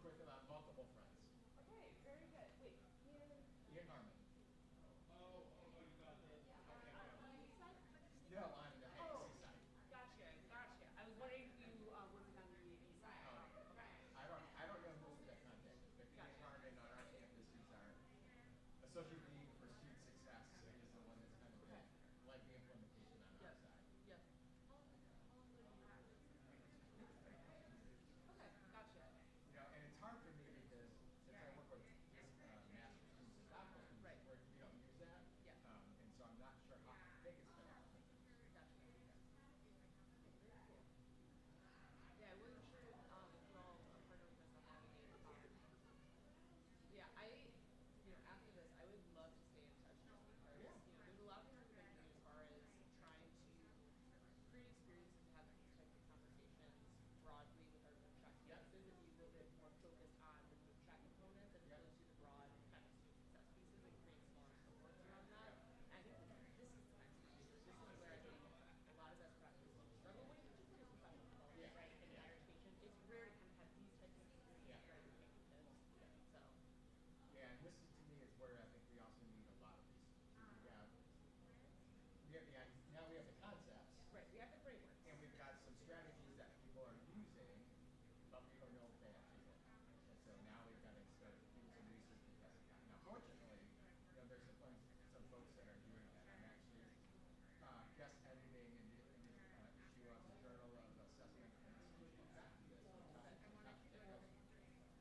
with multiple friends. Okay, very good. Wait, Ian Harmon. on the east side? No, on the Oh, east side. gotcha. I was wondering who works on the east side. Okay. I don't know who's that contact, but Ian Harmon on our campus, who's our associate dean for student success, is the one that's kind of been led the implementation on our side. Yep. Okay, gotcha. You know, and it's hard for me because since I work with just master's students and faculty, Right. where we don't use that, Yeah. and so I'm not sure how big it's going to happen. Gotcha. Yeah, I wasn't sure if we're all a part of this on navigate. Yeah, after this, I would love to stay in touch just because, there's a lot of things we can do as far as trying to create experiences to have these types of conversations broadly with our group chat campuses and be a little bit more focused on the group chat components as opposed to the broad kind of student success pieces and create smaller supports around that. And I think this is the next piece. This is where I think a lot of best practices struggle with, particularly in professional development, right, and higher education. It's rare to kind of have these types of experiences right with campuses. So. Yeah, and this is, to me is where I think we also need a lot of these. Now we have the concepts. Right, we have the framework. And we've got some strategies that people are using, but we don't know if they actually work. And so now we've got to start doing some research to test it out. Now, fortunately, there's some folks that are doing that. I'm actually guest editing and issue of the Journal of Assessment and Institutional Practice,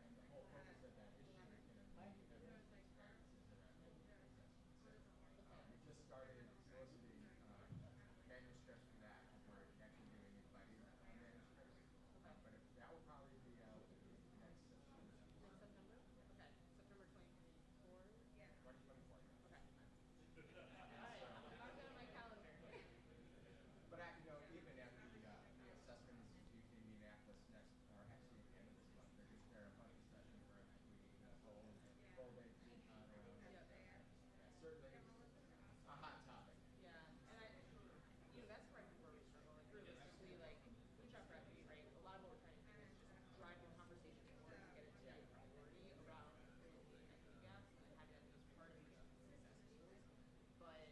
and the whole purpose of that issue is going to be evidence practices around assessment. So we just started soliciting manuscripts for that, and we're actually doing inviting manuscripts. But that will probably be out next September. Next September? Okay. September 2024? Yeah. 2024. Okay. All right. I'll mark that on my calendar. But even at the assessment institute in Indianapolis actually at the end of this month, they're a funding session for equity and full day certainly a hot topic. Yeah, and that's where I think where we struggle. Like realistically, like food shop for equity, right? A lot of what we're trying to do is just drive the conversation forward and get it to be a priority around the equity gaps and have that as part of the success goals. But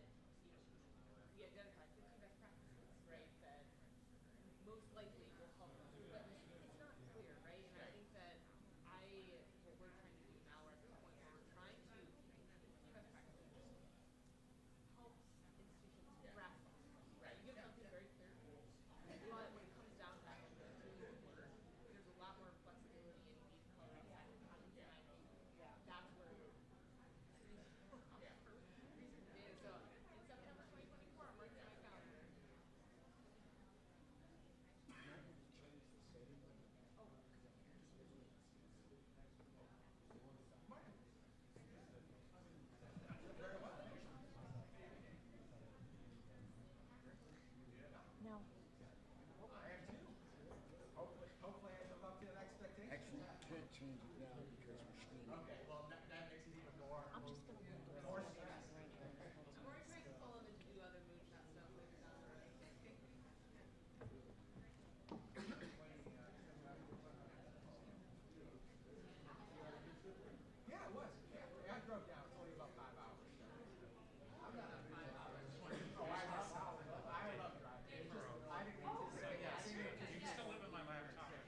we identified 15 best practices, right? That most likely will help us. But it's not clear, right? And I think that what we're trying to do now, we're at the point where we're trying to best practices helps institutions grasp them, right? You give something very clear goals, but when it comes down to actually doing the work, there's a lot more flexibility and need color outside of content. That's where research data. So in September 2024, I'm working on my calendar. No. I am too. Hopefully I live up to that expectation. Actually, can't change it now because we're streaming. Okay, well that makes it even more. I'm just going to look at more it stress. right here. I'm already trying to pull them in to do other moonshot stuff later down the road. Yeah, it was. Yeah, I drove down. It's only about 5 hours. I'm not on 5 hours. Oh, I love driving. It's just, I didn't anticipate. You can still live in my laptop. Yes,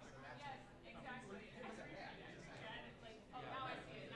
exactly. Yeah, it's like, oh, now I see it.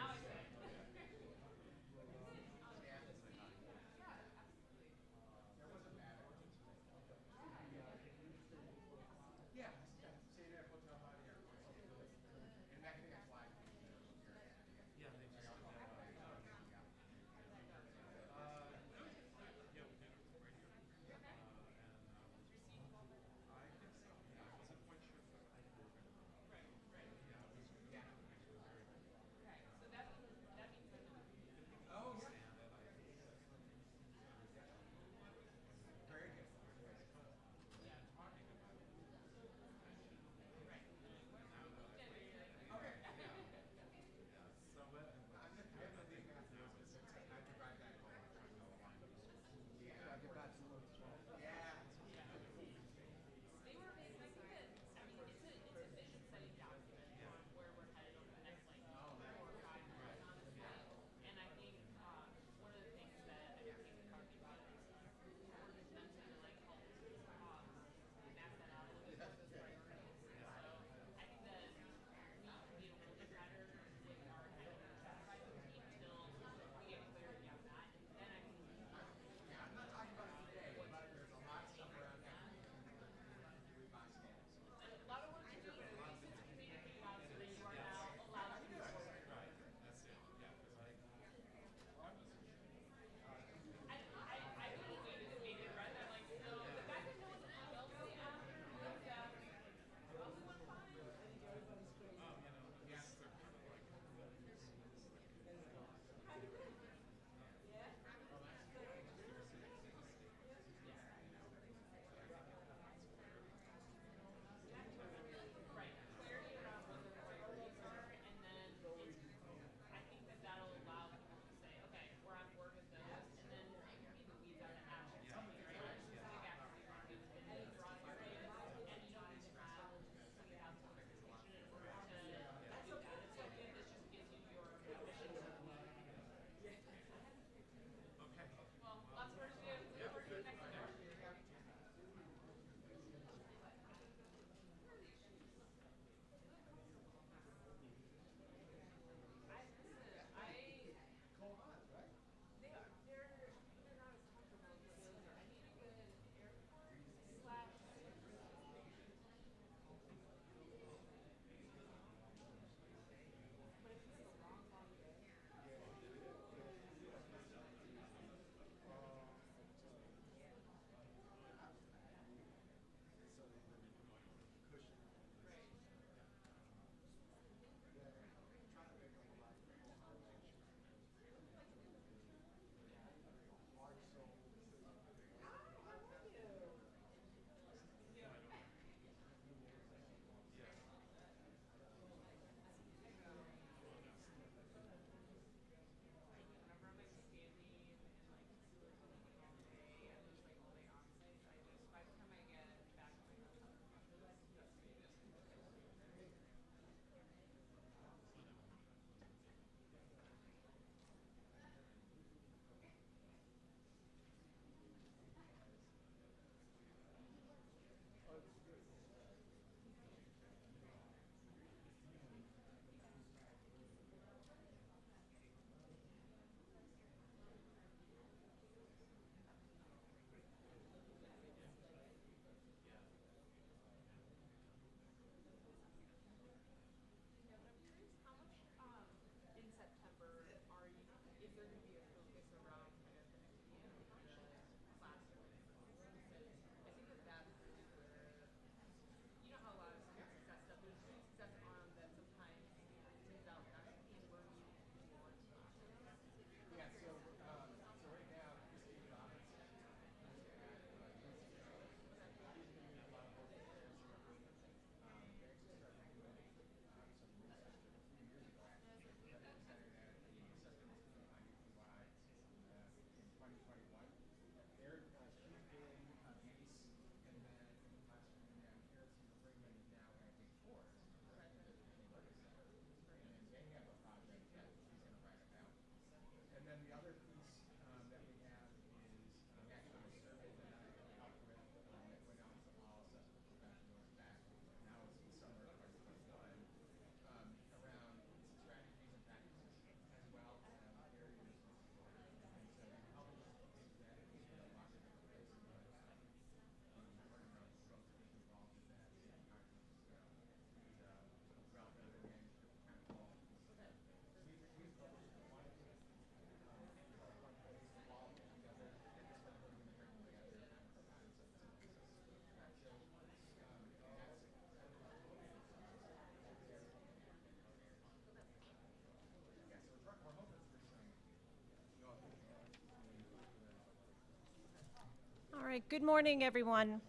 right, good morning, everyone.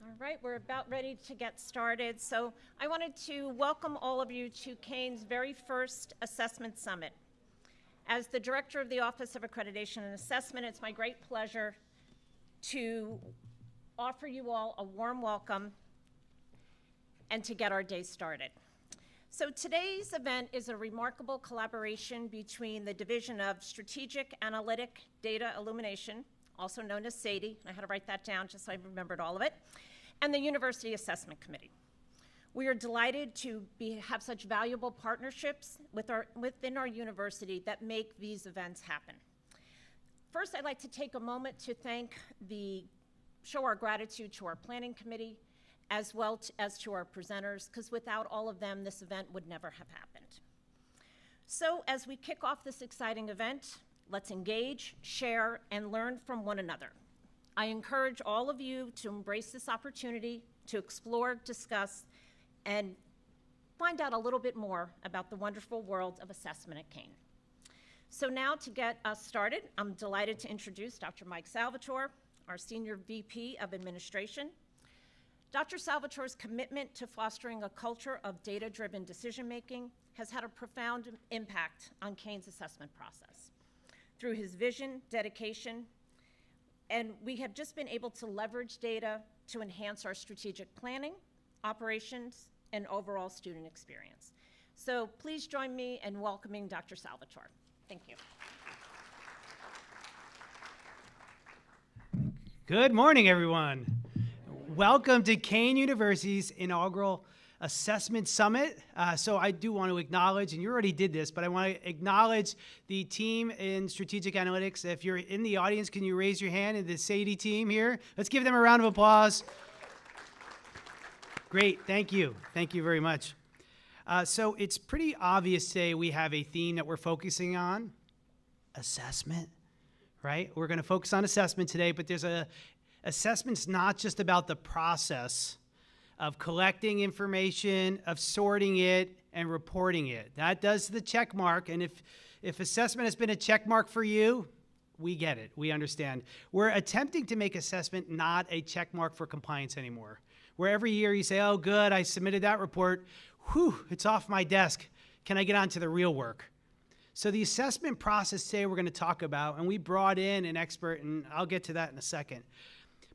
All right, we're about ready to get started. So I wanted to welcome all of you to Kean's very first Assessment Summit. As the Director of the Office of Accreditation and Assessment, it's my great pleasure to offer you all a warm welcome and to get our day started. So today's event is a remarkable collaboration between the Division of Strategic Analytic Data Illumination, also known as SADE, I had to write that down just so I remembered all of it, and the University Assessment Committee. We are delighted to have such valuable partnerships within our university that make these events happen. First, I'd like to take a moment to show our gratitude to our planning committee, as well as to our presenters, because without all of them, this event would never have happened. So as we kick off this exciting event, let's engage, share, and learn from one another. I encourage all of you to embrace this opportunity to explore, discuss, and find out a little bit more about the wonderful world of assessment at Kean. So now to get us started, I'm delighted to introduce Dr. Mike Salvatore, our Senior VP of Administration. Dr. Salvatore's commitment to fostering a culture of data-driven decision-making has had a profound impact on Kean's assessment process. Through his vision, dedication, and we have just been able to leverage data to enhance our strategic planning, operations, and overall student experience. So please join me in welcoming Dr. Salvatore. Thank you. Good morning, everyone. Welcome to Kean University's inaugural Assessment Summit. So I do want to acknowledge, and you already did this, but I want to acknowledge the team in Strategic Analytics. If you're in the audience, can you raise your hand in the SADE team here? Let's give them a round of applause. Great, thank you. Thank you very much. So it's pretty obvious today we have a theme that we're focusing on, assessment, right? We're going to focus on assessment today, but assessment's not just about the process of collecting information, of sorting it, and reporting it. That does the check mark, and if assessment has been a check mark for you, we get it, we understand. We're attempting to make assessment not a check mark for compliance anymore, where every year you say, oh good, I submitted that report, whew, it's off my desk. Can I get on to the real work? So the assessment process today we're going to talk about, and we brought in an expert, and I'll get to that in a second.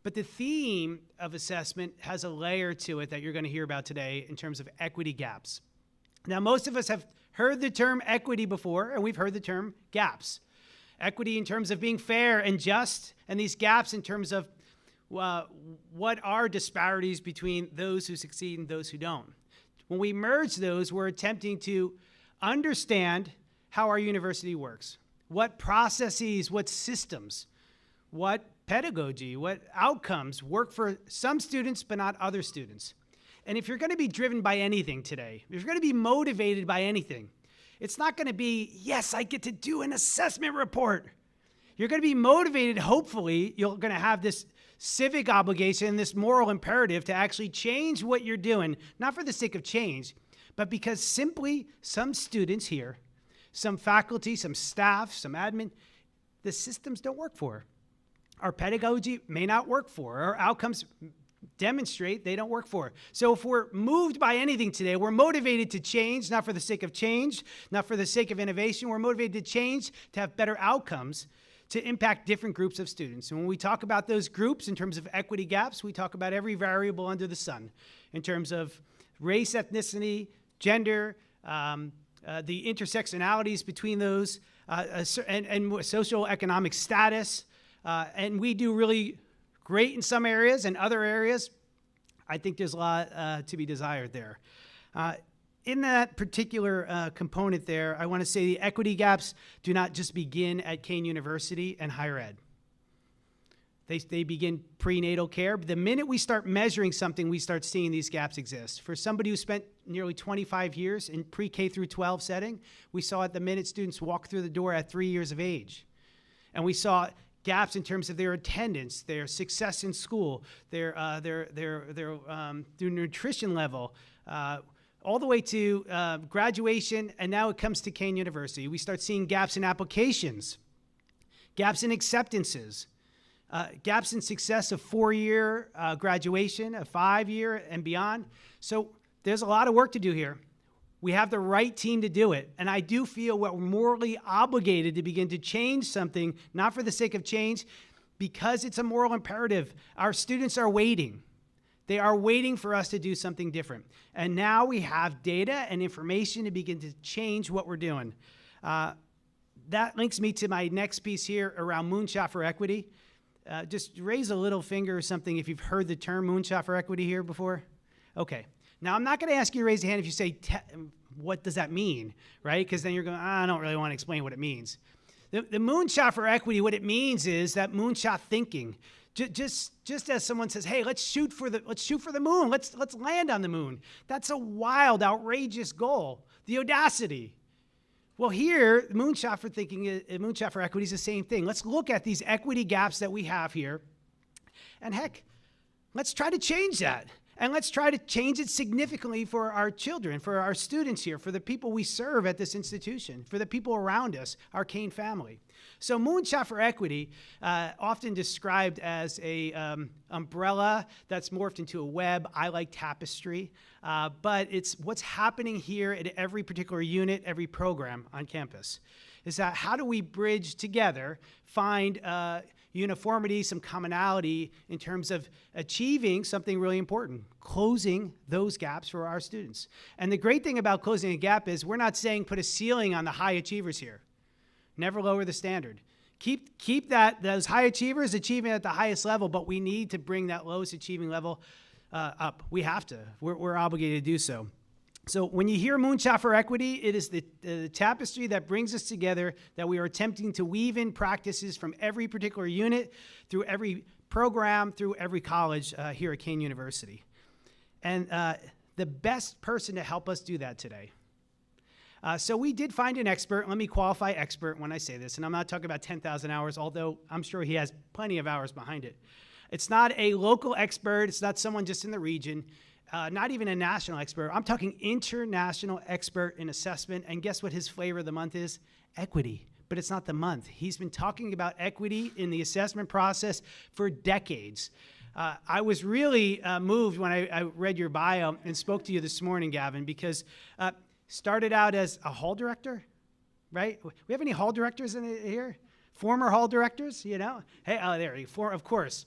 But the theme of assessment has a layer to it that you're going to hear about today in terms of equity gaps. Now, most of us have heard the term equity before, and we've heard the term gaps. Equity in terms of being fair and just, and these gaps in terms of what are disparities between those who succeed and those who don't. When we merge those, we're attempting to understand how our university works, what processes, what systems, what pedagogy, what outcomes work for some students but not other students. And if you're going to be driven by anything today, if you're going to be motivated by anything, it's not going to be, yes, I get to do an assessment report. You're going to be motivated, hopefully, you're going to have this civic obligation, this moral imperative to actually change what you're doing, not for the sake of change, but because simply some students here, some faculty, some staff, some admin, the systems don't work for. Our pedagogy may not work for. Our outcomes demonstrate they don't work for. So if we're moved by anything today, we're motivated to change, not for the sake of change, not for the sake of innovation. We're motivated to change, to have better outcomes, to impact different groups of students. And when we talk about those groups in terms of equity gaps, we talk about every variable under the sun in terms of race, ethnicity, gender, the intersectionalities between those, and social economic status. And we do really great in some areas, and other areas, I think there's a lot to be desired there. In that particular component there, I want to say the equity gaps do not just begin at Kean University and higher ed. They begin prenatal care. But the minute we start measuring something, we start seeing these gaps exist. For somebody who spent nearly 25 years in pre-K through 12 setting, we saw at the minute students walk through the door at 3 years of age. And we saw gaps in terms of their attendance, their success in school, their nutrition level, all the way to graduation, and now it comes to Kean University. We start seeing gaps in applications, gaps in acceptances, gaps in success of 4-year graduation, a 5-year and beyond. So there's a lot of work to do here. We have the right team to do it. And I do feel we're morally obligated to begin to change something, not for the sake of change, because it's a moral imperative. Our students are waiting. They are waiting for us to do something different. And now we have data and information to begin to change what we're doing. That links me to my next piece here around moonshot for equity. Just raise a little finger or something if you've heard the term moonshot for equity here before. Okay. Now, I'm not going to ask you to raise your hand if you say, what does that mean, right? Because then you're going, I don't really want to explain what it means. The moonshot for equity, what it means is that moonshot thinking. Just as someone says, hey, let's shoot for the moon. Let's land on the moon. That's a wild, outrageous goal. The audacity. Well, here, moonshot for thinking, moonshot for equity is the same thing. Let's look at these equity gaps that we have here. And heck, let's try to change that. And let's try to change it significantly for our children, for our students here, for the people we serve at this institution, for the people around us, our Kean family. So moonshot for equity, often described as a umbrella that's morphed into a web. I like tapestry, but it's what's happening here at every particular unit, every program on campus, is that how do we bridge together, find uniformity, some commonality in terms of achieving something really important, closing those gaps for our students. And the great thing about closing a gap is we're not saying put a ceiling on the high achievers here. Never lower the standard. Keep those high achievers achieving at the highest level, but we need to bring that lowest achieving level up. We have to. We're obligated to do so. So when you hear moonshot for equity, it is the tapestry that brings us together, that we are attempting to weave in practices from every particular unit, through every program, through every college here at Kean University. And the best person to help us do that today. So we did find an expert. Let me qualify expert when I say this, and I'm not talking about 10,000 hours, although I'm sure he has plenty of hours behind it. It's not a local expert. It's not someone just in the region. Not even a national expert. I'm talking international expert in assessment. And guess what his flavor of the month is? Equity. But it's not the month. He's been talking about equity in the assessment process for decades. I was really moved when I read your bio and spoke to you this morning, Gavin, because started out as a hall director, right? We have any hall directors in here? Former hall directors, you know? Hey, oh, there you go, of course.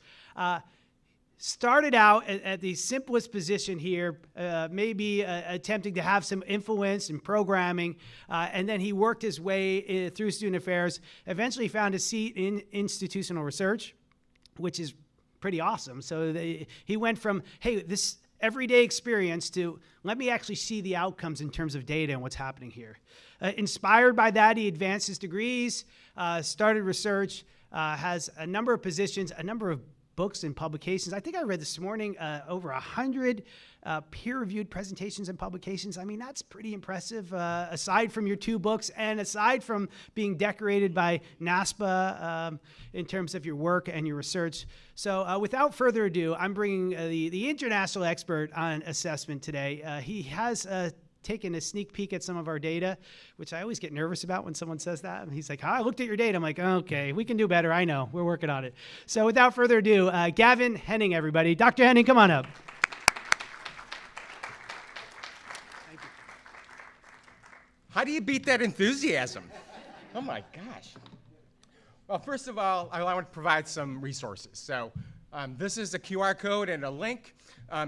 Started out at the simplest position here, maybe attempting to have some influence in programming, and then he worked his way through student affairs, eventually found a seat in institutional research, which is pretty awesome. So he went from, hey, this everyday experience to let me actually see the outcomes in terms of data and what's happening here. Inspired by that, he advanced his degrees, started research, has a number of positions, a number of books and publications. I think I read this morning over 100 peer-reviewed presentations and publications. I mean, that's pretty impressive, aside from your 2 books and aside from being decorated by NASPA in terms of your work and your research. So without further ado, I'm bringing the international expert on assessment today. He has taken a sneak peek at some of our data, which I always get nervous about when someone says that. And he's like, I looked at your data. I'm like, okay, we can do better. I know. We're working on it. So without further ado, Gavin Henning, everybody. Dr. Henning, come on up. Thank you. How do you beat that enthusiasm? Oh, my gosh. Well, first of all, I want to provide some resources. So this is a QR code and a link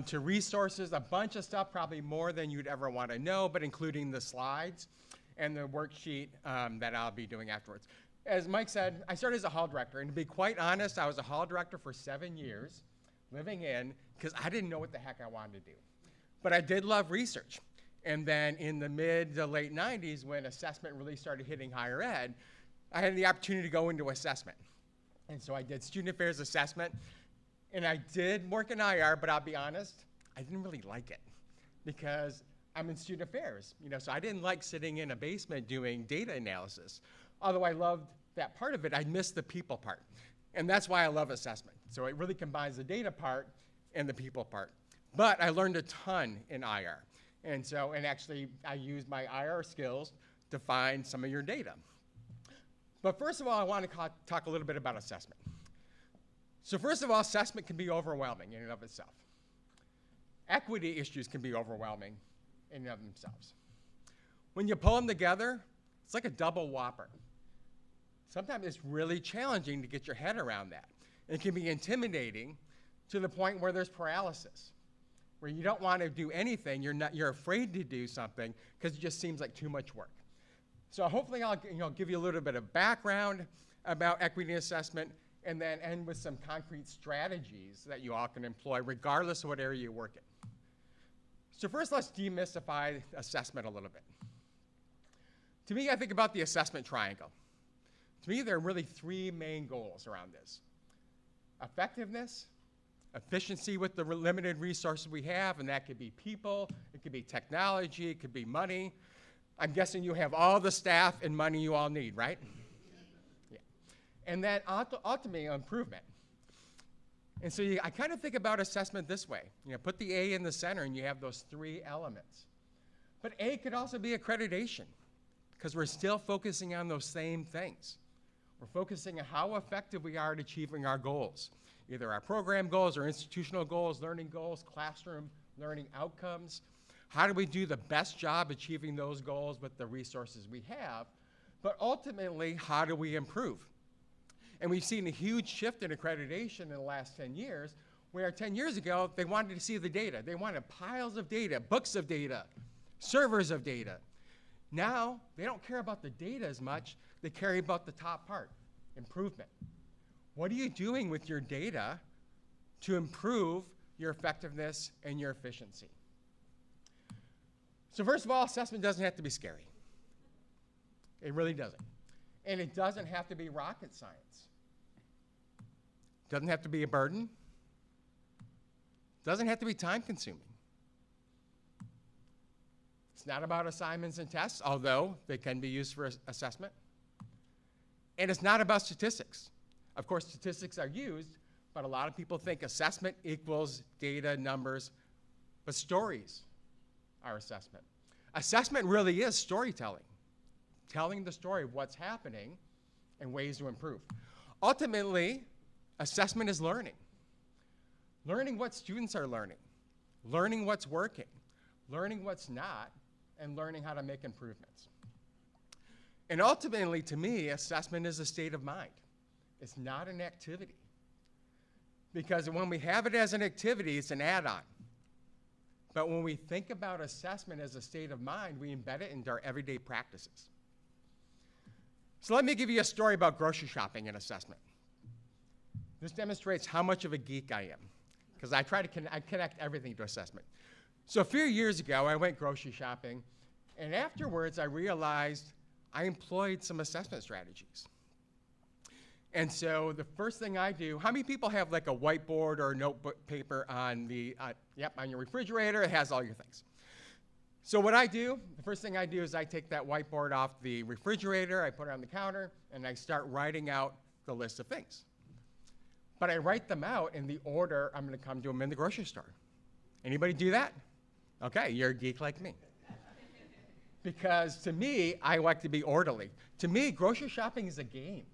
to resources, a bunch of stuff, probably more than you'd ever want to know, but including the slides and the worksheet that I'll be doing afterwards. As Mike said, I started as a hall director, and to be quite honest, I was a hall director for 7 years, living in, because I didn't know what the heck I wanted to do. But I did love research. And then in the mid to late 90s, when assessment really started hitting higher ed, I had the opportunity to go into assessment. And so I did student affairs assessment. And I did work in IR, but I'll be honest, I didn't really like it because I'm in student affairs, you know, so I didn't like sitting in a basement doing data analysis. Although I loved that part of it, I missed the people part. And that's why I love assessment. So it really combines the data part and the people part. But I learned a ton in IR. And actually I used my IR skills to find some of your data. But first of all, I want to talk a little bit about assessment. So first of all, assessment can be overwhelming in and of itself. Equity issues can be overwhelming in and of themselves. When you pull them together, it's like a double whopper. Sometimes it's really challenging to get your head around that. It can be intimidating to the point where there's paralysis, where you don't want to do anything, you're afraid to do something because it just seems like too much work. So hopefully I'll give you a little bit of background about equity assessment and then end with some concrete strategies that you all can employ regardless of what area you work in. So first, let's demystify assessment a little bit. To me, I think about the assessment triangle. To me, there are really three main goals around this: effectiveness, efficiency with the limited resources we have, and that could be people, it could be technology, it could be money. I'm guessing you have all the staff and money you all need, right? Yeah. And then ultimately, improvement. And so I kind of think about assessment this way. Put the A in the center, and you have those three elements. But A could also be accreditation, because we're still focusing on those same things. We're focusing on how effective we are at achieving our goals, either our program goals or institutional goals, learning goals, classroom learning outcomes. How do we do the best job achieving those goals with the resources we have? But ultimately, how do we improve? And we've seen a huge shift in accreditation in the last 10 years, where 10 years ago, they wanted to see the data. They wanted piles of data, books of data, servers of data. Now, they don't care about the data as much. They care about the top part, improvement. What are you doing with your data to improve your effectiveness and your efficiency? So first of all, assessment doesn't have to be scary. It really doesn't. And it doesn't have to be rocket science. It doesn't have to be a burden. It doesn't have to be time-consuming. It's not about assignments and tests, although they can be used for assessment. And it's not about statistics. Of course, statistics are used, but a lot of people think assessment equals data, numbers, but stories are assessment. Assessment really is storytelling, telling the story of what's happening and ways to improve. Ultimately, assessment is learning. Learning what students are learning what's working, learning what's not, and learning how to make improvements. And ultimately, to me, assessment is a state of mind. It's not an activity. Because when we have it as an activity, it's an add-on. But when we think about assessment as a state of mind, we embed it into our everyday practices. So let me give you a story about grocery shopping and assessment. This demonstrates how much of a geek I am, because I try to connect everything to assessment. So a few years ago, I went grocery shopping, and afterwards, I realized I employed some assessment strategies. And so the first thing I do, how many people have like a whiteboard or a notebook paper on on your refrigerator? It has all your things. So what I do, the first thing I do is I take that whiteboard off the refrigerator, I put it on the counter, and I start writing out the list of things. But I write them out in the order I'm going to come to them in the grocery store. Anybody do that? Okay, you're a geek like me. Because to me, I like to be orderly. To me, grocery shopping is a game.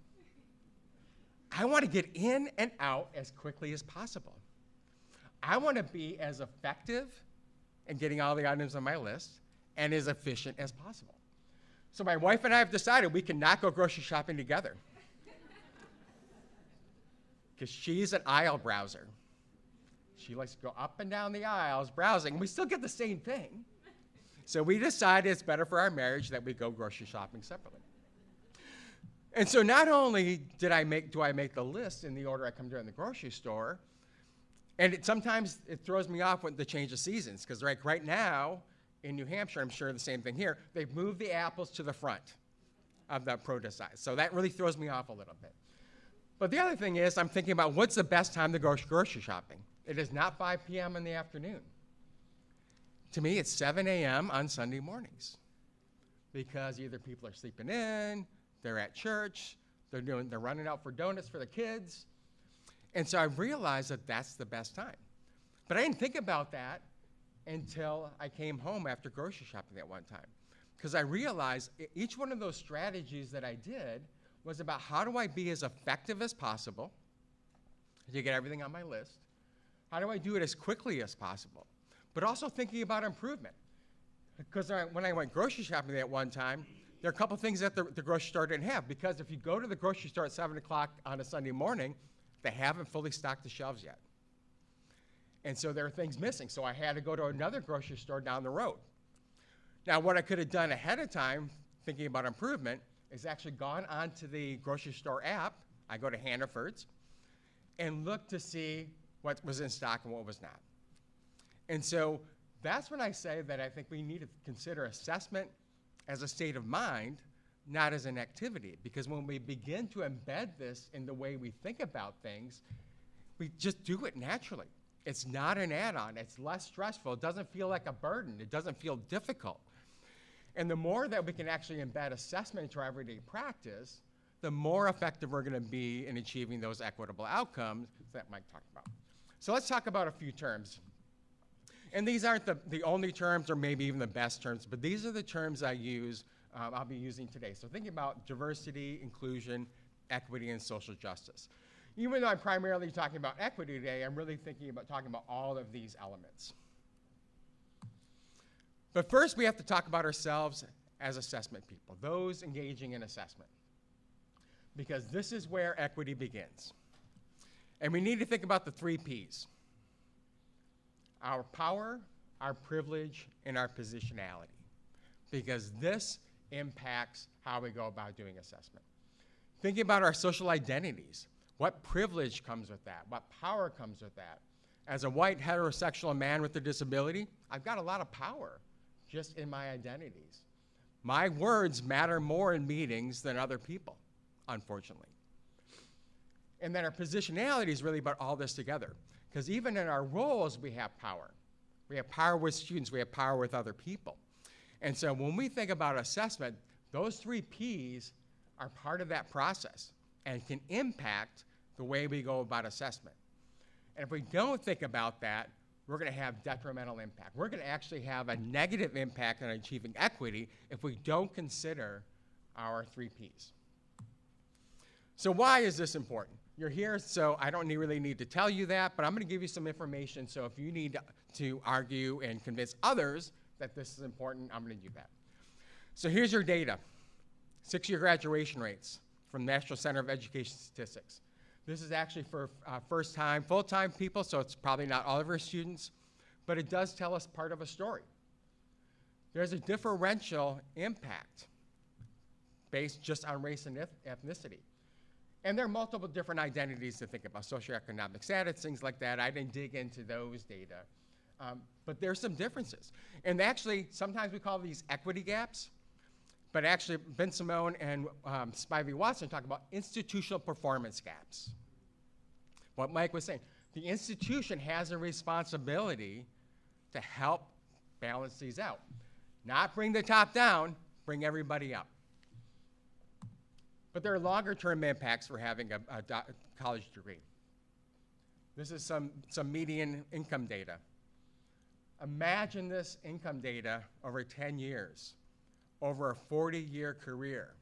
I want to get in and out as quickly as possible. I want to be as effective in getting all the items on my list and as efficient as possible. So my wife and I have decided we cannot go grocery shopping together. Because she's an aisle browser. She likes to go up and down the aisles browsing. We still get the same thing. So we decided it's better for our marriage that we go grocery shopping separately. And so not only do I make the list in the order I come to in the grocery store, and sometimes it throws me off with the change of seasons, because right now in New Hampshire, I'm sure the same thing here, they've moved the apples to the front of the produce aisle. So that really throws me off a little bit. But the other thing is I'm thinking about what's the best time to go grocery shopping. It is not 5 p.m. in the afternoon. To me, it's 7 a.m. on Sunday mornings, because either people are sleeping in, they're at church, they're running out for donuts for the kids. And so I realized that that's the best time. But I didn't think about that until I came home after grocery shopping that one time. Because I realized each one of those strategies that I did was about how do I be as effective as possible to get everything on my list? How do I do it as quickly as possible? But also thinking about improvement. Because when I went grocery shopping at one time, there are a couple things that the grocery store didn't have. Because if you go to the grocery store at 7 o'clock on a Sunday morning, they haven't fully stocked the shelves yet. And so there are things missing. So I had to go to another grocery store down the road. Now, what I could have done ahead of time, thinking about improvement, is actually gone onto the grocery store app. I go to Hannaford's and look to see what was in stock and what was not. And so that's when I say that I think we need to consider assessment as a state of mind, not as an activity. Because when we begin to embed this in the way we think about things, we just do it naturally. It's not an add-on. It's less stressful. It doesn't feel like a burden. It doesn't feel difficult. And the more that we can actually embed assessment into our everyday practice, the more effective we're going to be in achieving those equitable outcomes that Mike talked about. So let's talk about a few terms. And these aren't the only terms or maybe even the best terms, but these are the terms I use, I'll be using today. So thinking about diversity, inclusion, equity, and social justice. Even though I'm primarily talking about equity today, I'm really thinking about talking about all of these elements. But first, we have to talk about ourselves as assessment people, those engaging in assessment, because this is where equity begins. And we need to think about the 3 Ps: our power, our privilege, and our positionality, because this impacts how we go about doing assessment. Thinking about our social identities, what privilege comes with that? What power comes with that? As a white heterosexual man with a disability, I've got a lot of power just in my identities. My words matter more in meetings than other people, unfortunately. And then our positionality is really about all this together. Because even in our roles, we have power. We have power with students. We have power with other people. And so when we think about assessment, those 3 Ps are part of that process and can impact the way we go about assessment. And if we don't think about that, we're going to have detrimental impact. We're going to actually have a negative impact on achieving equity if we don't consider our 3 Ps. So why is this important? You're here, so I don't really need to tell you that, but I'm going to give you some information, so if you need to argue and convince others that this is important, I'm going to do that. So here's your data. 6-year graduation rates from National Center of Education Statistics. This is actually for first-time, full-time people, so it's probably not all of our students, but it does tell us part of a story. There's a differential impact based just on race and ethnicity. And there are multiple different identities to think about, socioeconomic status, things like that. I didn't dig into those data, but there's some differences. And actually, sometimes we call these equity gaps, but actually, Ben Simone and Spivey Watson talk about institutional performance gaps. What Mike was saying, the institution has a responsibility to help balance these out. Not bring the top down, bring everybody up. But there are longer-term impacts for having a college degree. This is some median income data. Imagine this income data over 10 years. Over a 40-year career.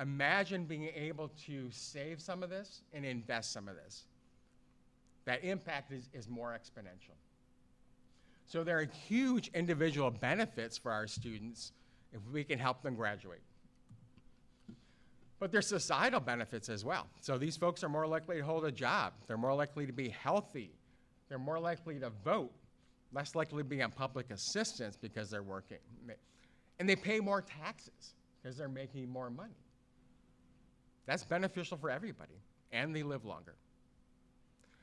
Imagine being able to save some of this and invest some of this. That impact is more exponential. So there are huge individual benefits for our students if we can help them graduate. But there's societal benefits as well. So these folks are more likely to hold a job. They're more likely to be healthy. They're more likely to vote, less likely to be on public assistance because they're working. And they pay more taxes because they're making more money. That's beneficial for everybody, and they live longer.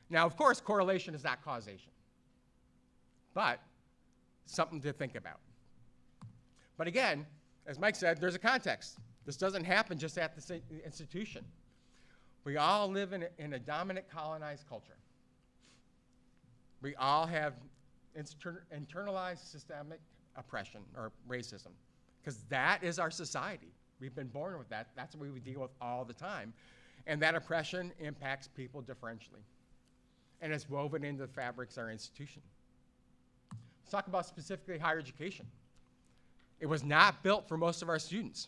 Now, of course, correlation is not causation, but something to think about. But again, as Mike said, there's a context. This doesn't happen just at the institution. We all live in a dominant colonized culture. We all have internalized systemic oppression or racism, because that is our society. We've been born with that. That's what we deal with all the time. And that oppression impacts people differentially. And it's woven into the fabrics of our institution. Let's talk about specifically higher education. It was not built for most of our students.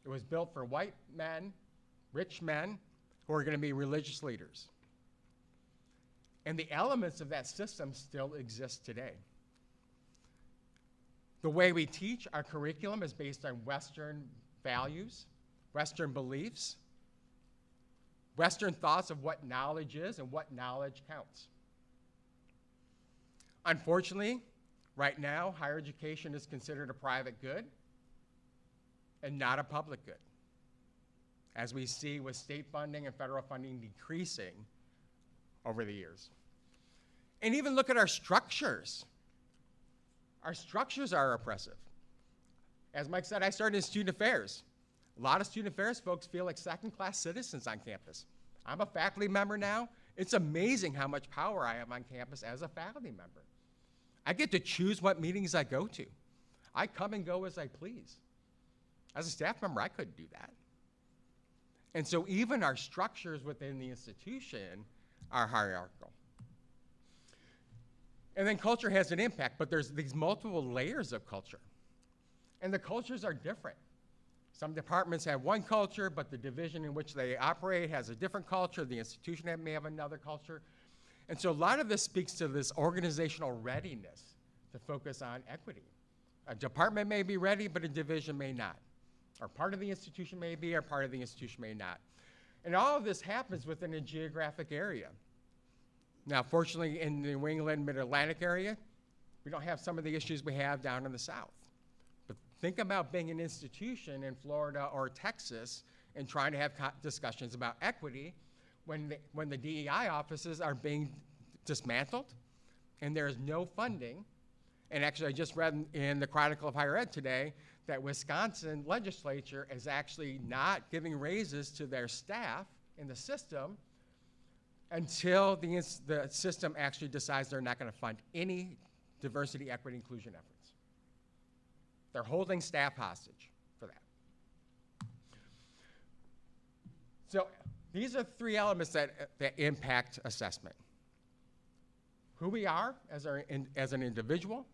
It was built for white men, rich men, who are going to be religious leaders. And the elements of that system still exist today. The way we teach our curriculum is based on Western values, Western beliefs, Western thoughts of what knowledge is and what knowledge counts. Unfortunately, right now, higher education is considered a private good and not a public good, as we see with state funding and federal funding decreasing over the years. And even look at our structures. Our structures are oppressive. As Mike said, I started in student affairs. A lot of student affairs folks feel like second-class citizens on campus. I'm a faculty member now. It's amazing how much power I have on campus as a faculty member. I get to choose what meetings I go to. I come and go as I please. As a staff member, I couldn't do that. And so even our structures within the institution are hierarchical. And then culture has an impact, but there's these multiple layers of culture. And the cultures are different. Some departments have one culture, but the division in which they operate has a different culture. The institution may have another culture. And so a lot of this speaks to this organizational readiness to focus on equity. A department may be ready, but a division may not. Or part of the institution may be, or part of the institution may not. And all of this happens within a geographic area. Now, fortunately, in the New England, Mid-Atlantic area, we don't have some of the issues we have down in the South. But think about being an institution in Florida or Texas and trying to have discussions about equity when the DEI offices are being dismantled and there is no funding. And actually, I just read in the Chronicle of Higher Ed today that Wisconsin legislature is actually not giving raises to their staff in the system until the system actually decides they're not going to fund any diversity, equity, inclusion efforts. They're holding staff hostage for that. So these are three elements that impact assessment. Who we are as an individual,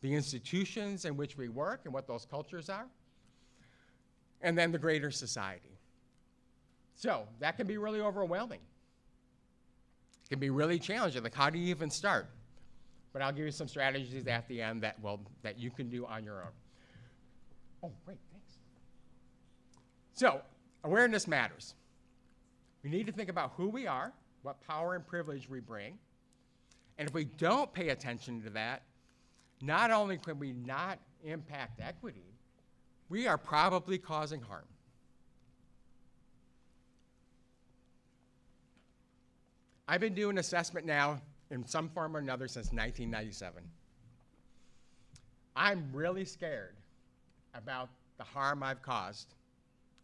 the institutions in which we work and what those cultures are, and then the greater society. So that can be really overwhelming. It can be really challenging, like how do you even start? But I'll give you some strategies at the end that you can do on your own. Oh, great, thanks. So awareness matters. We need to think about who we are, what power and privilege we bring, and if we don't pay attention to that, not only can we not impact equity, we are probably causing harm. I've been doing assessment now in some form or another since 1997. I'm really scared about the harm I've caused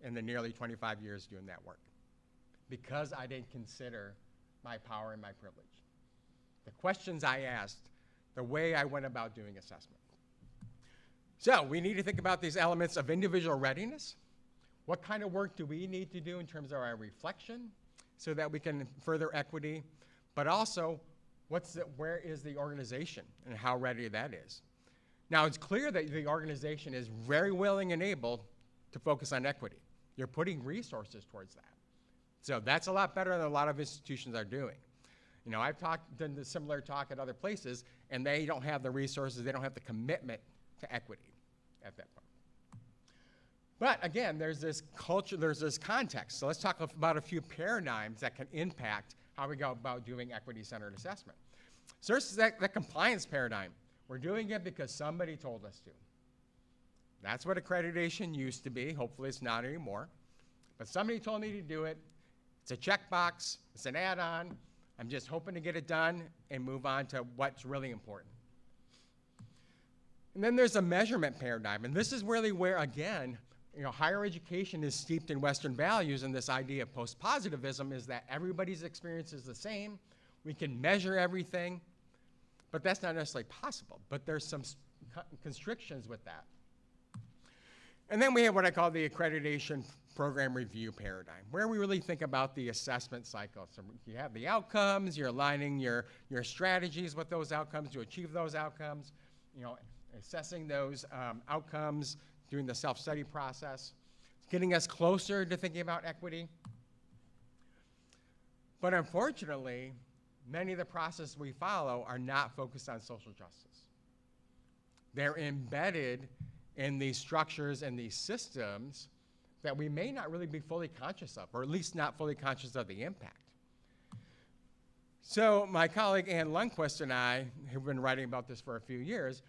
in the nearly 25 years doing that work because I didn't consider my power and my privilege. The questions I asked, the way I went about doing assessment. So we need to think about these elements of individual readiness. What kind of work do we need to do in terms of our reflection so that we can further equity, but also where is the organization and how ready that is. Now it's clear that the organization is very willing and able to focus on equity. You're putting resources towards that. So that's a lot better than a lot of institutions are doing. You know, I've done the similar talk at other places, and they don't have the resources, they don't have the commitment to equity at that point. But again, there's this culture, there's this context. So let's talk about a few paradigms that can impact how we go about doing equity-centered assessment. So there's that compliance paradigm. We're doing it because somebody told us to. That's what accreditation used to be. Hopefully it's not anymore. But somebody told me to do it. It's a checkbox. It's an add-on. I'm just hoping to get it done and move on to what's really important. And then there's a measurement paradigm. And this is really where, again, you know, higher education is steeped in Western values, and this idea of post-positivism is that everybody's experience is the same. We can measure everything, but that's not necessarily possible. But there's some constrictions with that. And then we have what I call the accreditation program review paradigm, where we really think about the assessment cycle. So you have the outcomes, you're aligning your strategies with those outcomes to achieve those outcomes, you know, assessing those outcomes, doing the self-study process. getting us closer to thinking about equity. But unfortunately, many of the processes we follow are not focused on social justice. They're embedded in these structures and these systems that we may not really be fully conscious of, or at least not fully conscious of the impact. So my colleague Ann Lundquist and I, who've been writing about this for a few years,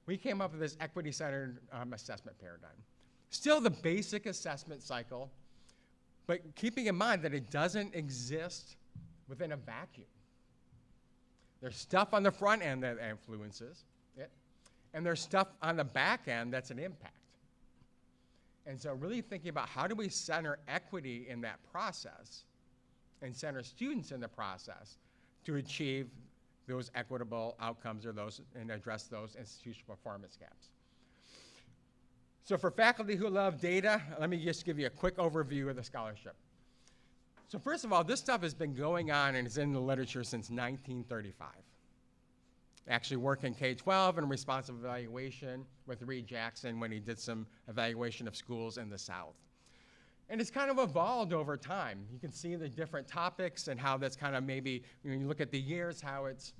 we came up with this equity-centered assessment paradigm. Still the basic assessment cycle, but keeping in mind that it doesn't exist within a vacuum. There's stuff on the front end that influences it, and there's stuff on the back end that's an impact. And so really thinking about how do we center equity in that process and center students in the process to achieve those equitable outcomes or those and address those institutional performance gaps. So for faculty who love data, let me just give you a quick overview of the scholarship. So first of all, this stuff has been going on and is in the literature since 1935. Actually worked in K-12 and responsive evaluation with Reed Jackson when he did some evaluation of schools in the South. And it's kind of evolved over time. You can see the different topics and how that's kind of maybe, when you look at the years, how it's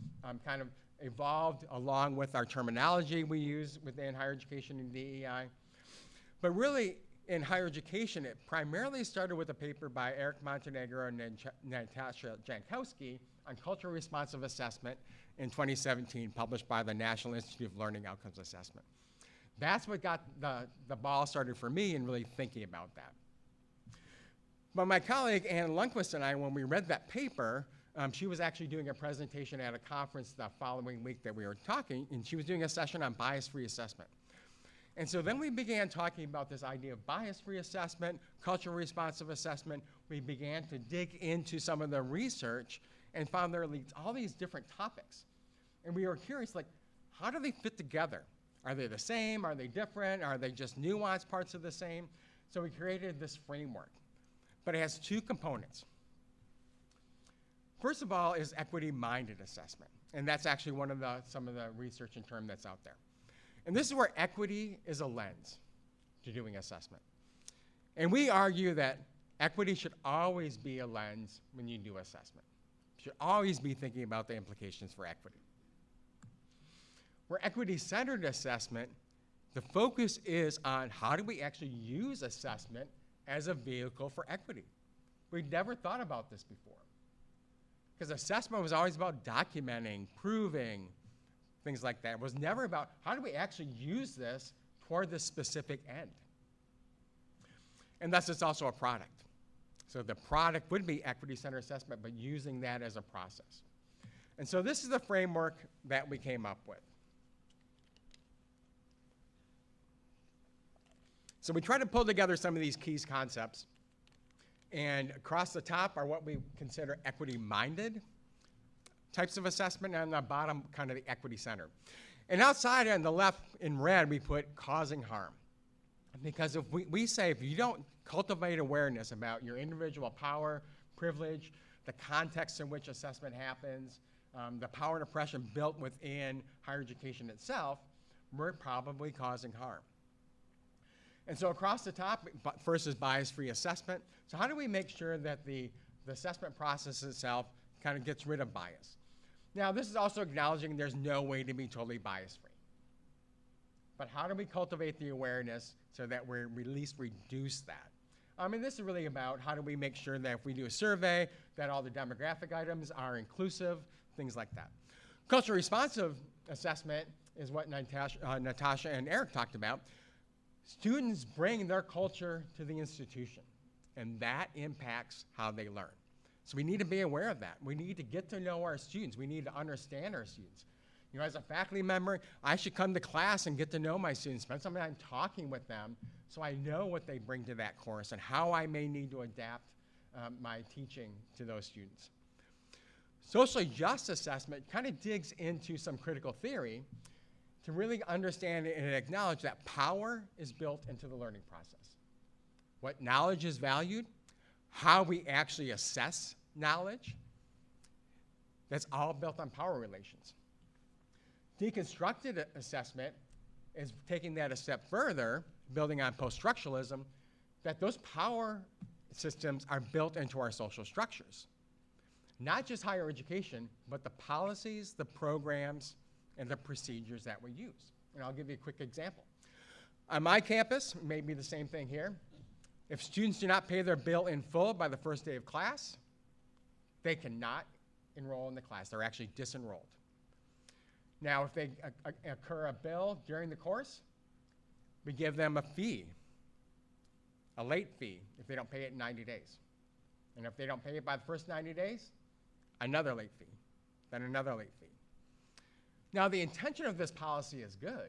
kind of evolved along with our terminology we use within higher education and DEI. But really, in higher education, it primarily started with a paper by Eric Montenegro and Natasha Jankowski on culturally responsive assessment in 2017, published by the National Institute of Learning Outcomes Assessment. That's what got the ball started for me in really thinking about that. But my colleague Ann Lundquist and I, when we read that paper, she was actually doing a presentation at a conference the following week that we were talking, and she was doing a session on bias-free assessment. And so then we began talking about this idea of bias-free assessment, culturally responsive assessment. We began to dig into some of the research and found there are all these different topics. And we were curious, like, how do they fit together? Are they the same? Are they different? Are they just nuanced parts of the same? So we created this framework. But it has two components. First of all is equity-minded assessment. And that's actually some of the research and term that's out there. And this is where equity is a lens to doing assessment. And we argue that equity should always be a lens when you do assessment. You should always be thinking about the implications for equity. Where equity-centered assessment, the focus is on how do we actually use assessment as a vehicle for equity. We'd never thought about this before. Because assessment was always about documenting, proving, things like that. It was never about how do we actually use this toward this specific end. And thus it's also a product. So the product would be equity-centered assessment, but using that as a process. And so this is the framework that we came up with. So we try to pull together some of these key concepts. And across the top are what we consider equity-minded types of assessment, and on the bottom, kind of the equity-centered. And outside on the left in red, we put causing harm. Because if we say if you don't cultivate awareness about your individual power, privilege, the context in which assessment happens, the power and oppression built within higher education itself, we're probably causing harm. And so across the top, first is bias-free assessment. So how do we make sure that the assessment process itself kind of gets rid of bias? Now, this is also acknowledging there's no way to be totally bias-free. But how do we cultivate the awareness so that we at least reduce that? I mean, this is really about how do we make sure that if we do a survey, that all the demographic items are inclusive, things like that. Culturally responsive assessment is what Natasha and Eric talked about. Students bring their culture to the institution, and that impacts how they learn. So we need to be aware of that. We need to get to know our students. We need to understand our students. You know, as a faculty member, I should come to class and get to know my students, spend some time talking with them so I know what they bring to that course and how I may need to adapt my teaching to those students. Socially just assessment kind of digs into some critical theory to really understand and acknowledge that power is built into the learning process. What knowledge is valued, how we actually assess knowledge, that's all built on power relations. Deconstructed assessment is taking that a step further, building on post-structuralism, that those power systems are built into our social structures. Not just higher education, but the policies, the programs, and the procedures that we use. And I'll give you a quick example. On my campus, it may be the same thing here. If students do not pay their bill in full by the first day of class, they cannot enroll in the class. They're actually disenrolled. Now, if they incur a bill during the course, we give them a fee, a late fee, if they don't pay it in 90 days. And if they don't pay it by the first 90 days, another late fee, then another late fee. Now, the intention of this policy is good,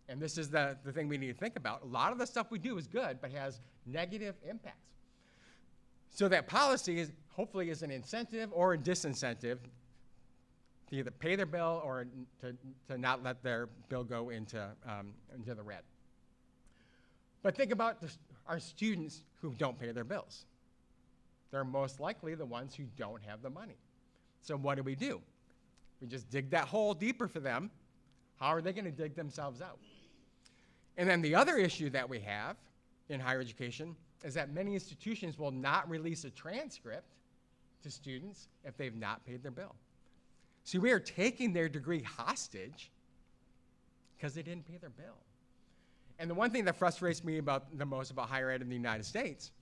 and this is the thing we need to think about. A lot of the stuff we do is good, but has negative impacts. So that policy is hopefully is an incentive or a disincentive to either pay their bill or to not let their bill go into the red. But think about our students who don't pay their bills. They're most likely the ones who don't have the money. So what do? We just dig that hole deeper for them. How are they going to dig themselves out? And then the other issue that we have in higher education is that many institutions will not release a transcript to students if they've not paid their bill. So we are taking their degree hostage because they didn't pay their bill. And the one thing that frustrates me the most about higher ed in the United States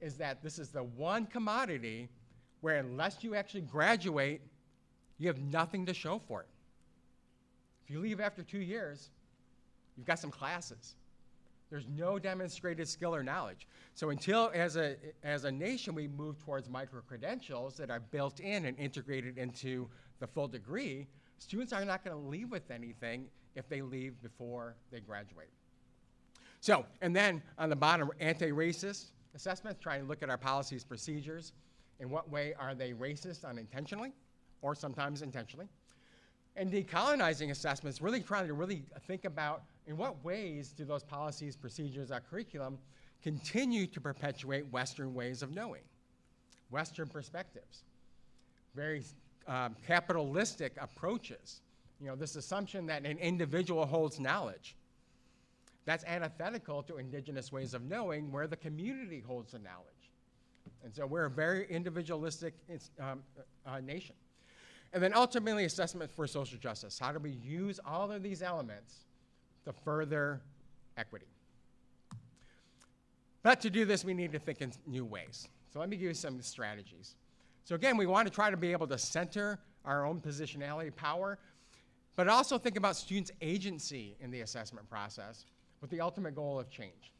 is that this is the one commodity where unless you actually graduate, you have nothing to show for it. If you leave after 2 years, you've got some classes. There's no demonstrated skill or knowledge. So until, as a nation, we move towards micro-credentials that are built in and integrated into the full degree, students are not going to leave with anything if they leave before they graduate. So, and then on the bottom, anti-racist assessments, trying to look at our policies, procedures. In what way are they racist unintentionally or sometimes intentionally? And decolonizing assessments, really trying to think about in what ways do those policies, procedures, our curriculum continue to perpetuate Western ways of knowing, Western perspectives, very capitalistic approaches. You know, this assumption that an individual holds knowledge. That's antithetical to indigenous ways of knowing where the community holds the knowledge. And so we're a very individualistic nation. And then ultimately, assessment for social justice. How do we use all of these elements to further equity? But to do this, we need to think in new ways. So let me give you some strategies. So again, we want to try to be able to center our own positionality power, but also think about students' agency in the assessment process with the ultimate goal of change.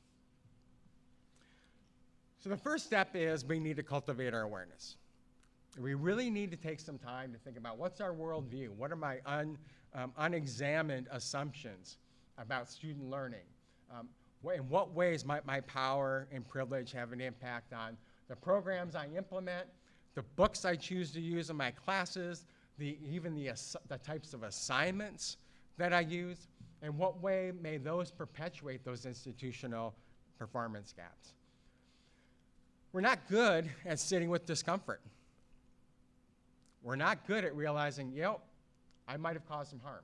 So the first step is we need to cultivate our awareness. We really need to take some time to think about what's our worldview, what are my unexamined assumptions about student learning, in what ways might my power and privilege have an impact on the programs I implement, the books I choose to use in my classes, even the types of assignments that I use, and what way may those perpetuate those institutional performance gaps. We're not good at sitting with discomfort. We're not good at realizing, you know, I might have caused some harm.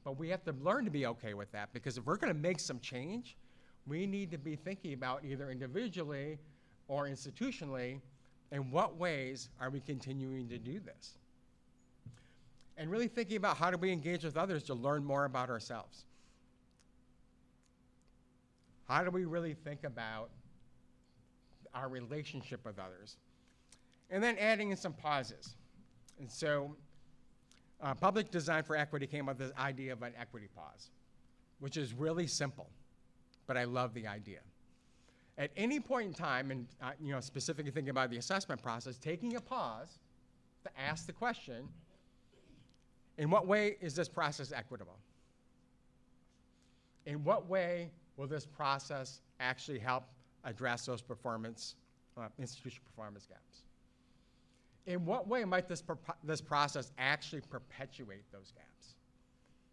But we have to learn to be okay with that, because if we're going to make some change, we need to be thinking about either individually or institutionally, in what ways are we continuing to do this? And really thinking about how do we engage with others to learn more about ourselves. How do we really think about our relationship with others? And then adding in some pauses. And so Public Design for Equity came up with this idea of an equity pause, which is really simple, but I love the idea. At any point in time, and you know, specifically thinking about the assessment process, taking a pause to ask the question, in what way is this process equitable? In what way will this process actually help address those institutional performance gaps? In what way might this process actually perpetuate those gaps?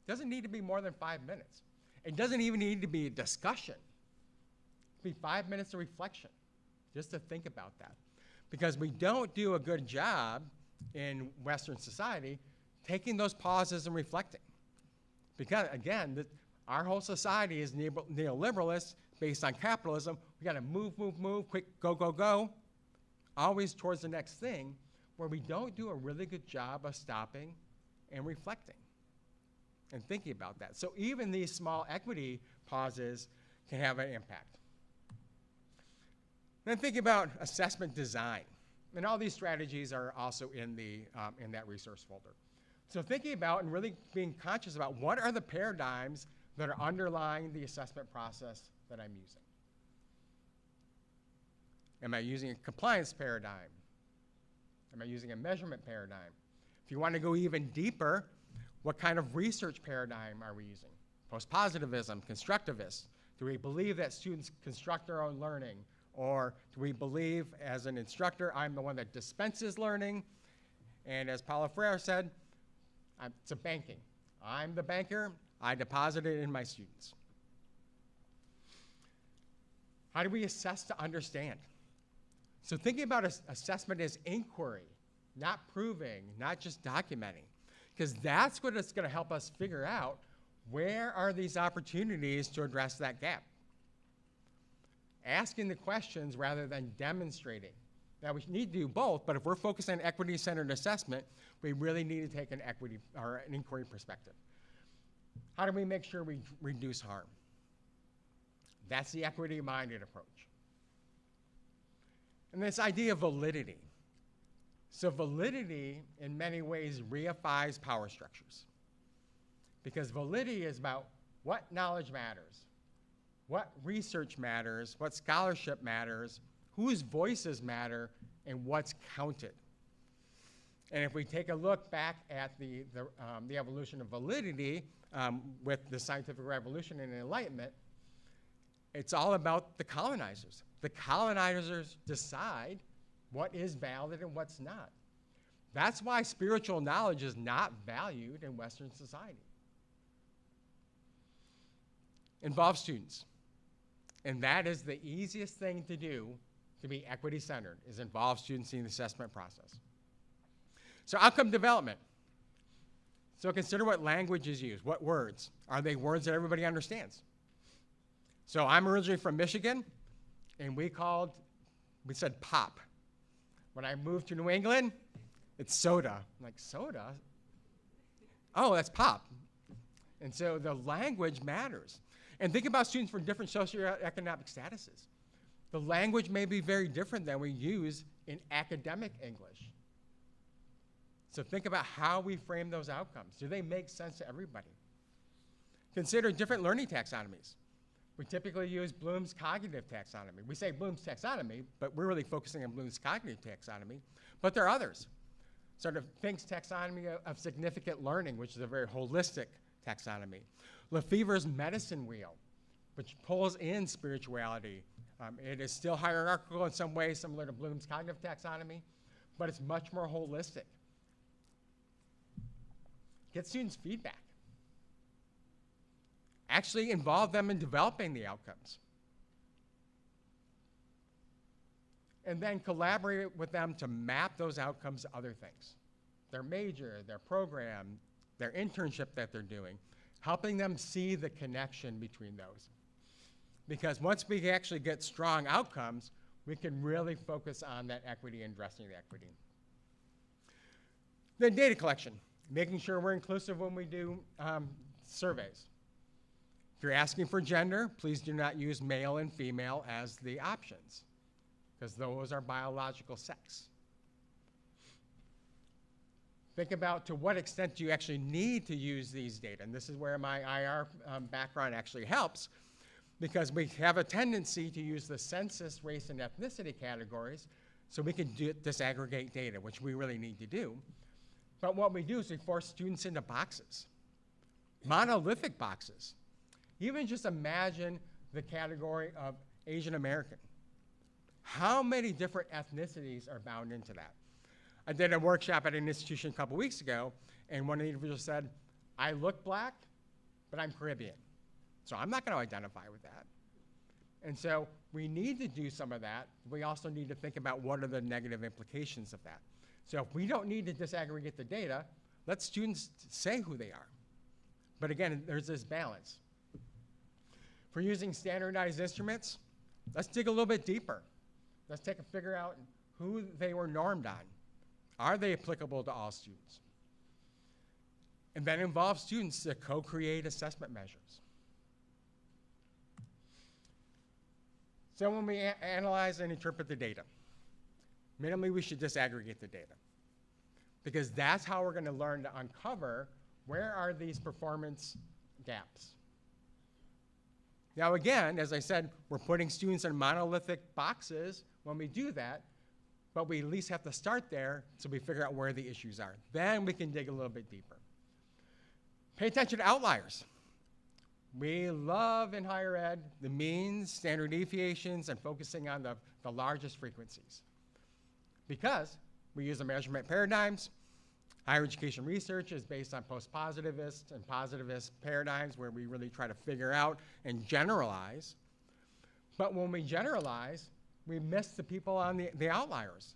It doesn't need to be more than 5 minutes. It doesn't even need to be a discussion. It could be 5 minutes of reflection, just to think about that. Because we don't do a good job in Western society taking those pauses and reflecting. Because again, our whole society is neoliberalist, based on capitalism. We got to move, move, move, quick, go, go, go, always towards the next thing, where we don't do a really good job of stopping and reflecting and thinking about that. So even these small equity pauses can have an impact. Then think about assessment design. And all these strategies are also in that resource folder. So thinking about and really being conscious about what are the paradigms that are underlying the assessment process that I'm using. Am I using a compliance paradigm? Am I using a measurement paradigm? If you want to go even deeper, what kind of research paradigm are we using? Post-positivism, constructivist. Do we believe that students construct their own learning? Or do we believe, as an instructor, I'm the one that dispenses learning? And as Paulo Freire said, it's a banking. I'm the banker. I deposit it in my students. How do we assess to understand? So thinking about assessment as inquiry, not proving, not just documenting, because that's what it's going to help us figure out where are these opportunities to address that gap. Asking the questions rather than demonstrating. Now, we need to do both, but if we're focused on equity-centered assessment, we really need to take an equity or an inquiry perspective. How do we make sure we reduce harm? That's the equity-minded approach. And this idea of validity. So validity, in many ways, reifies power structures. Because validity is about what knowledge matters, what research matters, what scholarship matters, whose voices matter, and what's counted. And if we take a look back at the evolution of validity with the scientific revolution and Enlightenment, it's all about the colonizers. The colonizers decide what is valid and what's not. That's why spiritual knowledge is not valued in Western society. Involve students. And that is the easiest thing to do to be equity-centered, is involve students in the assessment process. So outcome development. So consider what language is used, what words. Are they words that everybody understands? So I'm originally from Michigan, and we said pop. When I moved to New England, it's soda. I'm like, soda? Oh, that's pop. And so the language matters. And think about students from different socioeconomic statuses. The language may be very different than we use in academic English. So think about how we frame those outcomes. Do they make sense to everybody? Consider different learning taxonomies. We typically use Bloom's cognitive taxonomy. We say Bloom's taxonomy, but we're really focusing on Bloom's cognitive taxonomy. But there are others. Sort of Fink's taxonomy of significant learning, which is a very holistic taxonomy. Lefever's medicine wheel, which pulls in spirituality. It is still hierarchical in some ways, similar to Bloom's cognitive taxonomy, but it's much more holistic. Get students' feedback. Actually involve them in developing the outcomes. And then collaborate with them to map those outcomes to other things. Their major, their program, their internship that they're doing, helping them see the connection between those. Because once we actually get strong outcomes, we can really focus on that equity and addressing the equity. Then data collection, making sure we're inclusive when we do surveys. If you're asking for gender, please do not use male and female as the options, because those are biological sex. Think about to what extent do you actually need to use these data. And this is where my IR background actually helps, because we have a tendency to use the census, race, and ethnicity categories so we can disaggregate data, which we really need to do. But what we do is we force students into boxes, monolithic boxes. Even just imagine the category of Asian American. How many different ethnicities are bound into that? I did a workshop at an institution a couple weeks ago, and one of the individuals said, I look black, but I'm Caribbean. So I'm not going to identify with that. And so we need to do some of that. We also need to think about what are the negative implications of that. So if we don't need to disaggregate the data, let students say who they are. But again, there's this balance. If we're using standardized instruments, Let's dig a little bit deeper. Let's figure out who they were normed on. Are they applicable to all students? And then involve students to co-create assessment measures. So when we analyze and interpret the data, minimally we should disaggregate the data, because that's how we're going to learn to uncover where are these performance gaps. Now again, as I said, we're putting students in monolithic boxes when we do that, but we at least have to start there so we figure out where the issues are. Then we can dig a little bit deeper. Pay attention to outliers. We love in higher ed the means, standard deviations, and focusing on the largest frequencies. Because we use the measurement paradigms. Higher education research is based on post-positivist and positivist paradigms where we really try to figure out and generalize. But when we generalize, we miss the people on the outliers.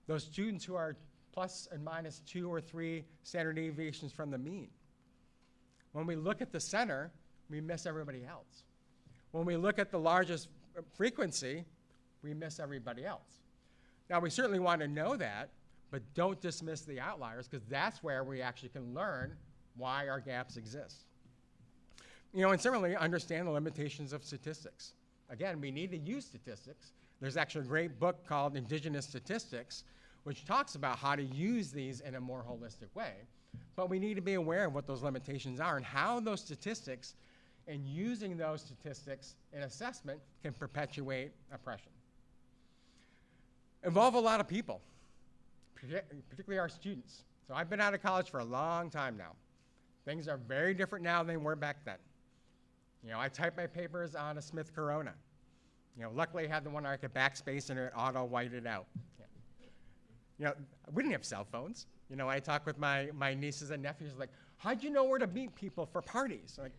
Those students who are plus and minus 2 or 3 standard deviations from the mean. When we look at the center, we miss everybody else. When we look at the largest frequency, we miss everybody else. Now, we certainly want to know that, but don't dismiss the outliers, because that's where we actually can learn why our gaps exist. You know, and similarly, understand the limitations of statistics. Again, we need to use statistics. There's actually a great book called Indigenous Statistics, which talks about how to use these in a more holistic way. But we need to be aware of what those limitations are and how those statistics and using those statistics in assessment can perpetuate oppression. Involve a lot of people, particularly our students. So I've been out of college for a long time now. Things are very different now than they were back then. You know, I type my papers on a Smith Corona. You know, luckily I had the one where I could backspace and it auto-white it out. Yeah. You know, we didn't have cell phones. You know, I talk with my nieces and nephews like, how'd you know where to meet people for parties? Like,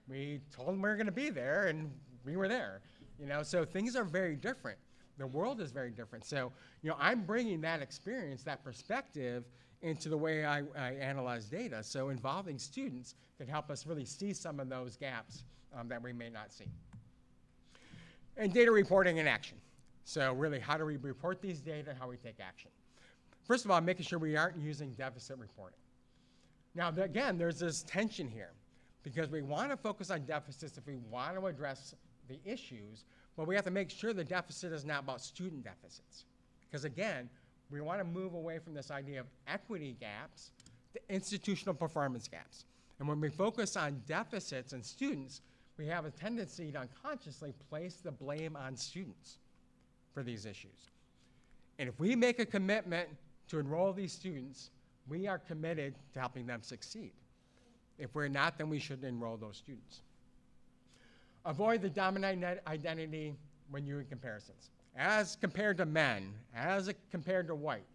we told them we were going to be there, and we were there. You know, so things are very different. The world is very different. So, you know, I'm bringing that experience, that perspective, into the way I analyze data. So involving students can help us really see some of those gaps that we may not see. And data reporting and action. So really, how do we report these data and how we take action? First of all, making sure we aren't using deficit reporting. Now, again, there's this tension here, because we want to focus on deficits if we want to address the issues, but we have to make sure the deficit is not about student deficits. Because again, we want to move away from this idea of equity gaps to institutional performance gaps. And when we focus on deficits and students, we have a tendency to unconsciously place the blame on students for these issues. And if we make a commitment to enroll these students, we are committed to helping them succeed. If we're not, then we shouldn't enroll those students. Avoid the dominant identity when you're in comparisons. As compared to men, as compared to white.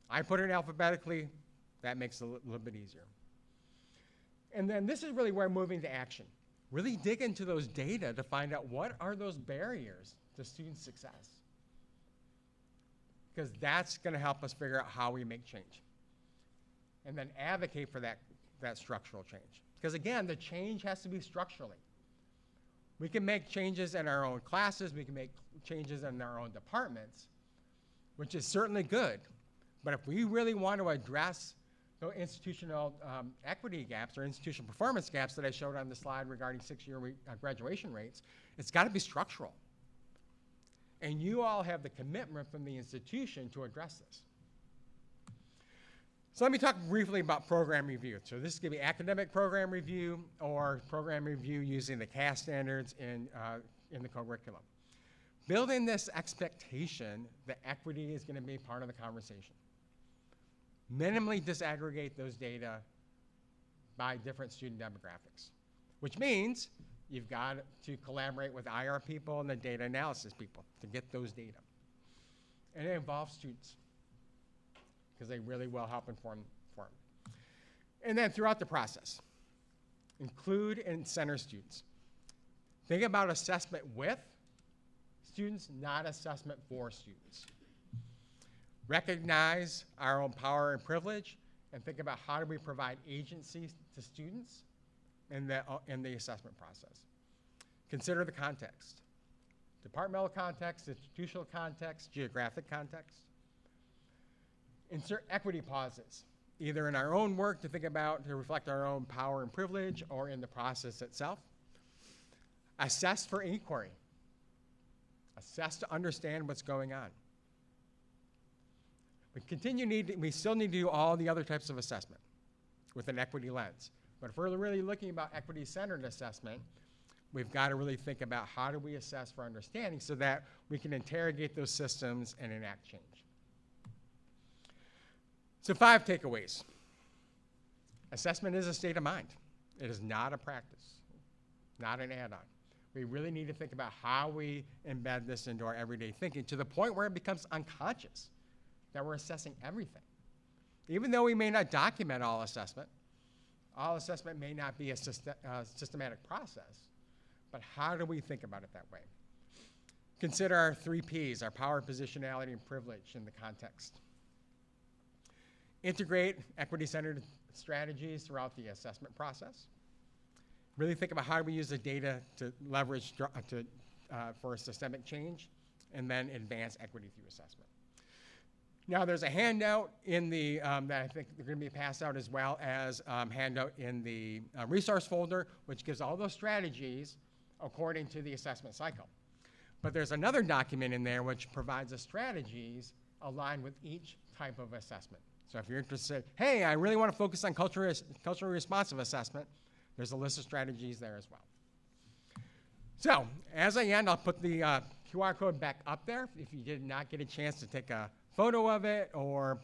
I put it alphabetically, that makes it a little bit easier. And then this is really where moving to action. Really dig into those data to find out what are those barriers to student success. Because that's going to help us figure out how we make change. And then advocate for that structural change. Because again, the change has to be structurally. We can make changes in our own classes, we can make changes in our own departments, which is certainly good. But if we really want to address the institutional equity gaps or institutional performance gaps that I showed on the slide regarding 6-year graduation rates, it's got to be structural. And you all have the commitment from the institution to address this. So let me talk briefly about program review. So this could be academic program review or program review using the CAS standards in the curriculum. Building this expectation that equity is going to be part of the conversation. Minimally disaggregate those data by different student demographics, which means you've got to collaborate with IR people and the data analysis people to get those data. And it involves students, because they really will help inform. And then throughout the process, include and center students. Think about assessment with students, not assessment for students. Recognize our own power and privilege, and think about how do we provide agency to students in the assessment process. Consider the context. departmental context, institutional context, geographic context. Insert equity pauses, either in our own work to think about, to reflect our own power and privilege, or in the process itself. Assess for inquiry. Assess to understand what's going on. We still need to do all the other types of assessment with an equity lens. But if we're really looking about equity-centered assessment, we've got to really think about how do we assess for understanding so that we can interrogate those systems and enact change. So 5 takeaways. Assessment is a state of mind. It is not a practice, not an add-on. We really need to think about how we embed this into our everyday thinking to the point where it becomes unconscious, that we're assessing everything. Even though we may not document all assessment may not be a systematic process, but how do we think about it that way? Consider our 3 Ps, our power, positionality, and privilege in the context. Integrate equity-centered strategies throughout the assessment process. Really think about how do we use the data to leverage for systemic change, and then advance equity through assessment. Now, there's a handout in the, that I think they're going to be passed out, as well as handout in the resource folder, which gives all those strategies according to the assessment cycle. But there's another document in there which provides the strategies aligned with each type of assessment. So if you're interested, hey, I really want to focus on culturally responsive assessment, there's a list of strategies there as well. So as I end, I'll put the QR code back up there. If you did not get a chance to take a photo of it or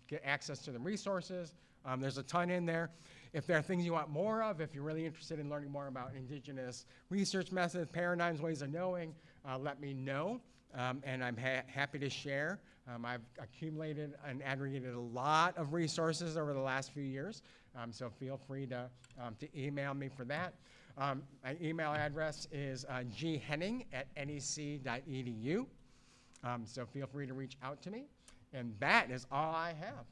get access to the resources, there's a ton in there. If there are things you want more of, if you're really interested in learning more about Indigenous research methods, paradigms, ways of knowing, let me know, and I'm happy to share. I've accumulated and aggregated a lot of resources over the last few years, so feel free to email me for that. My email address is ghenning@nec.edu, so feel free to reach out to me. And that is all I have.